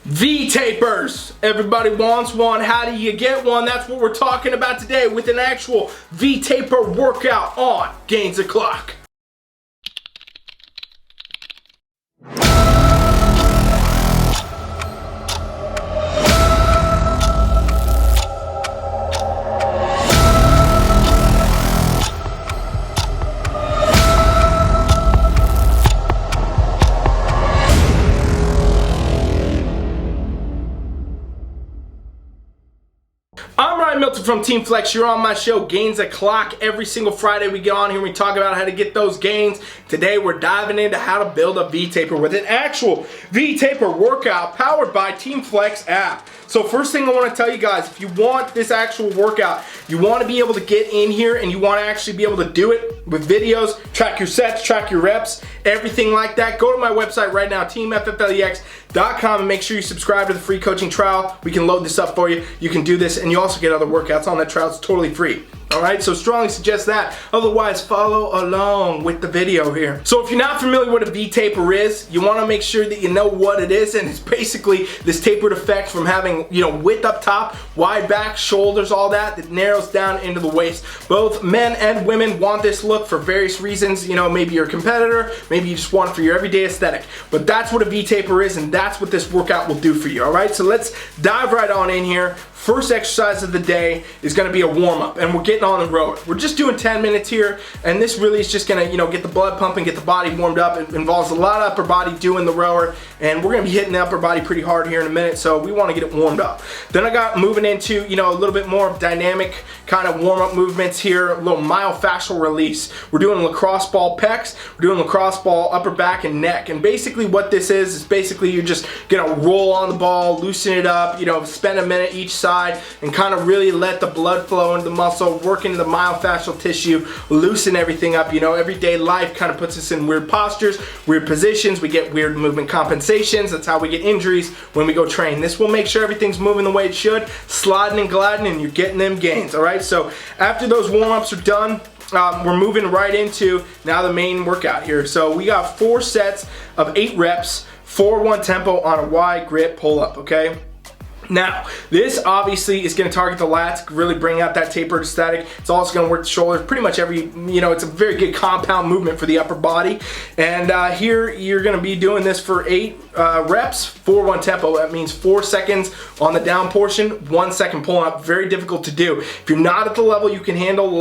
V-tapers. Everybody wants one. How do you get one? That's what we're talking about today with an actual V-taper workout on Gainz the Clock. From Team FFLEX, you're on my show, Gainz the Clock. Every single Friday we get on here and we talk about how to get those gains. Today we're diving into how to build a V-taper with an actual V-taper workout powered by Team FFLEX app. So first thing I want to tell you guys, if you want this actual workout, you want to be able to get in here and you want to actually be able to do it with videos, track your sets, track your reps, everything like that, go to my website right now, teamfflex.com, and make sure you subscribe to the free coaching trial. We can load this up for you. You can do this and you also get other workouts on that trial. It's totally free. Alright, so strongly suggest that. Otherwise, follow along with the video here. So if you're not familiar with what a V-taper is, you want to make sure that you know what it is, and it's basically this tapered effect from having, width up top, wide back, shoulders, all that narrows down into the waist. Both men and women want this look for various reasons. Maybe you're a competitor, maybe you just want it for your everyday aesthetic. But that's what a V-taper is, and that's what this workout will do for you. Alright, so let's dive right on in here. First exercise of the day is going to be a warm-up, and we're getting on the road. We're just doing 10 minutes here, and this really is just going to, get the blood pumping, get the body warmed up. It involves a lot of upper body doing the rower, and we're going to be hitting the upper body pretty hard here in a minute, so we want to get it warmed up. Then I got moving into, a little bit more dynamic kind of warm-up movements here, a little myofascial release. We're doing lacrosse ball pecs, we're doing lacrosse ball upper back and neck, and basically what this is basically you're just going to roll on the ball, loosen it up, spend a minute each side, and kind of really let the blood flow into the muscle, work into the myofascial tissue, loosen everything up. Everyday life kind of puts us in weird postures, weird positions, we get weird movement compensations. That's how we get injuries when we go train. This will make sure everything's moving the way it should, sliding and gliding, and you're getting them gains. Alright, so after those warm-ups are done, we're moving right into now the main workout here. So we got 4 sets of 8 reps, 4-1 tempo on a wide grip pull-up, okay? Now, this obviously is going to target the lats, really bring out that tapered aesthetic. It's also going to work the shoulders, pretty much every, it's a very good compound movement for the upper body. And here you're going to be doing this for 8 reps, 4-1 tempo. That means 4 seconds on the down portion, 1 second pulling up. Very difficult to do. If you're not at the level you can handle,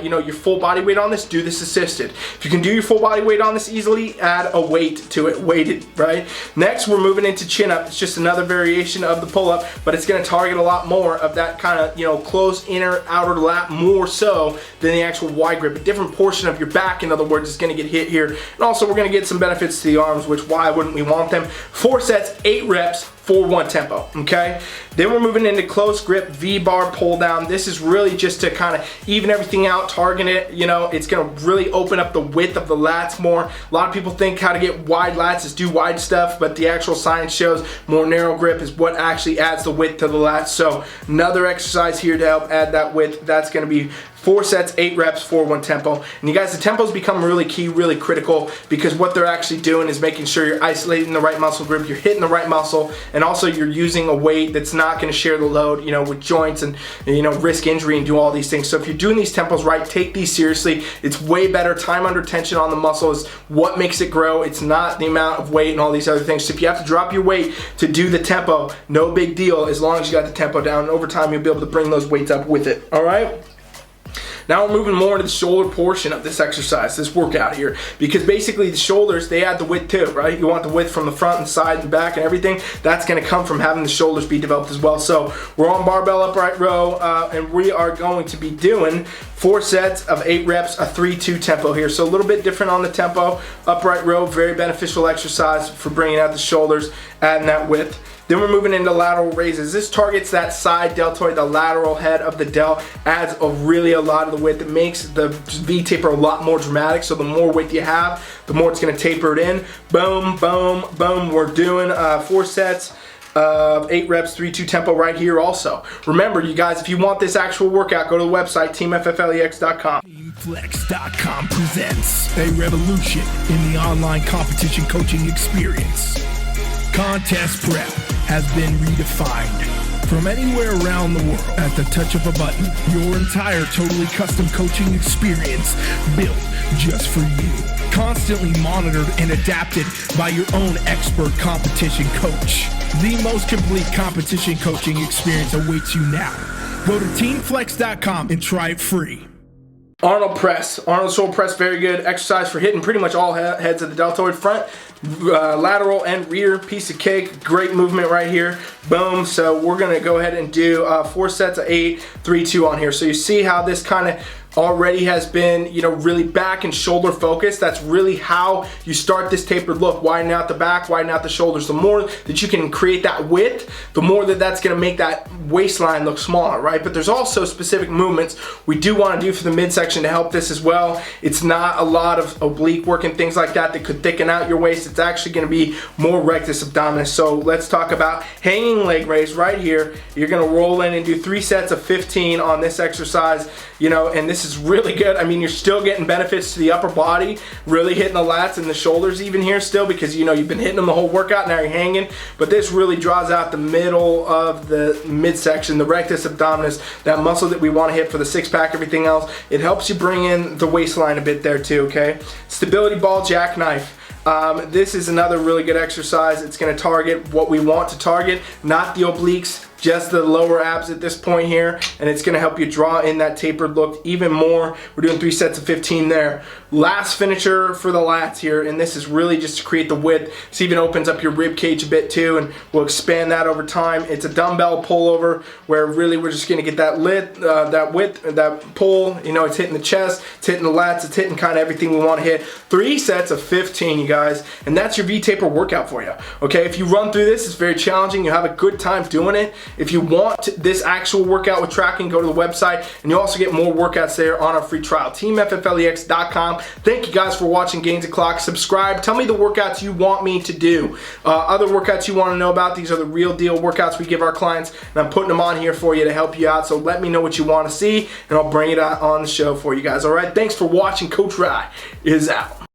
your full body weight on this, do this assisted. If you can do your full body weight on this easily, add a weight to it, weighted, right? Next, we're moving into chin up. It's just another variation of the pull up, but it's going to target a lot more of that kind of, close inner outer lat more so than the actual wide grip. A different portion of your back, in other words, is going to get hit here. And also we're going to get some benefits to the arms, which why wouldn't we want them? 4 sets, 8 reps, 4-1 tempo, okay? Then we're moving into close grip V-bar pull down. This is really just to kind of even everything out, target it, it's gonna really open up the width of the lats more. A lot of people think how to get wide lats is do wide stuff, but the actual science shows more narrow grip is what actually adds the width to the lats. So another exercise here to help add that width. That's gonna be 4 sets, 8 reps, 4-1 tempo. And you guys, the tempos become really key, really critical, because what they're actually doing is making sure you're isolating the right muscle group, you're hitting the right muscle, and also you're using a weight that's not going to share the load, with joints and, risk injury and do all these things. So if you're doing these tempos right, take these seriously. It's way better. Time under tension on the muscle is what makes it grow. It's not the amount of weight and all these other things. So if you have to drop your weight to do the tempo, no big deal, as long as you got the tempo down. And over time, you'll be able to bring those weights up with it. All right? Now we're moving more into the shoulder portion of this exercise, this workout here, because basically the shoulders, they add the width too, right? You want the width from the front and side and back and everything. That's going to come from having the shoulders be developed as well. So we're on barbell upright row, and we are going to be doing 4 sets of 8 reps, a 3-2 tempo here. So a little bit different on the tempo. Upright row, very beneficial exercise for bringing out the shoulders, adding that width. Then we're moving into lateral raises. This targets that side deltoid, the lateral head of the delt, adds a lot of the width. It makes the V-taper a lot more dramatic, so the more width you have, the more it's gonna taper it in. Boom, boom, boom. We're doing 4 sets. 8 reps, 3-2 tempo right here also. Remember, you guys, if you want this actual workout, go to the website, teamfflex.com. TeamFFLEX.com presents a revolution in the online competition coaching experience. Contest prep, has been redefined. From anywhere around the world, at the touch of a button, your entire totally custom coaching experience built just for you. Constantly monitored and adapted by your own expert competition coach. The most complete competition coaching experience awaits you now. Go to teamflex.com and try it free. Arnold press. Arnold shoulder press, very good exercise for hitting pretty much all heads of the deltoid front. Lateral and rear, piece of cake. Great movement right here. Boom. So we're going to go ahead and do 4 sets of 8, 3, 2 on here. So you see how this kind of already has been, you know, really back and shoulder focused. That's really how you start this tapered look. Widen out the back, widen out the shoulders. The more that you can create that width, the more that that's going to make that waistline look smaller, right? But there's also specific movements we do want to do for the midsection to help this as well. It's not a lot of oblique work and things like that that could thicken out your waist. It's actually going to be more rectus abdominis. So let's talk about hanging leg raise right here. You're going to roll in and do 3 sets of 15 on this exercise, you know, and this is really good. I mean, you're still getting benefits to the upper body, really hitting the lats and the shoulders even here still, because, you know, you've been hitting them the whole workout, now you're hanging. But this really draws out the middle of the midsection, the rectus abdominis, that muscle that we want to hit for the six-pack, everything else. It helps you bring in the waistline a bit there too, okay? Stability ball jackknife. This is another really good exercise. It's going to target what we want to target, not the obliques, just the lower abs at this point here, and it's going to help you draw in that tapered look even more. We're doing 3 sets of 15 there. Last finisher for the lats here, and this is really just to create the width. This even opens up your rib cage a bit too, and we'll expand that over time. It's a dumbbell pullover where really we're just going to get that width, that pull. You know, it's hitting the chest, it's hitting the lats, it's hitting kind of everything we want to hit. 3 sets of 15, you guys, and that's your V-taper workout for you. Okay, if you run through this, it's very challenging. You have a good time doing it. If you want this actual workout with tracking, go to the website, and you also get more workouts there on our free trial. TeamFFLEX.com. Thank you guys for watching Gainz and Clock. Subscribe. Tell me the workouts you want me to do. Other workouts you want to know about. These are the real deal workouts we give our clients, and I'm putting them on here for you to help you out. So let me know what you want to see, and I'll bring it out on the show for you guys. All right. Thanks for watching. Coach Rye is out.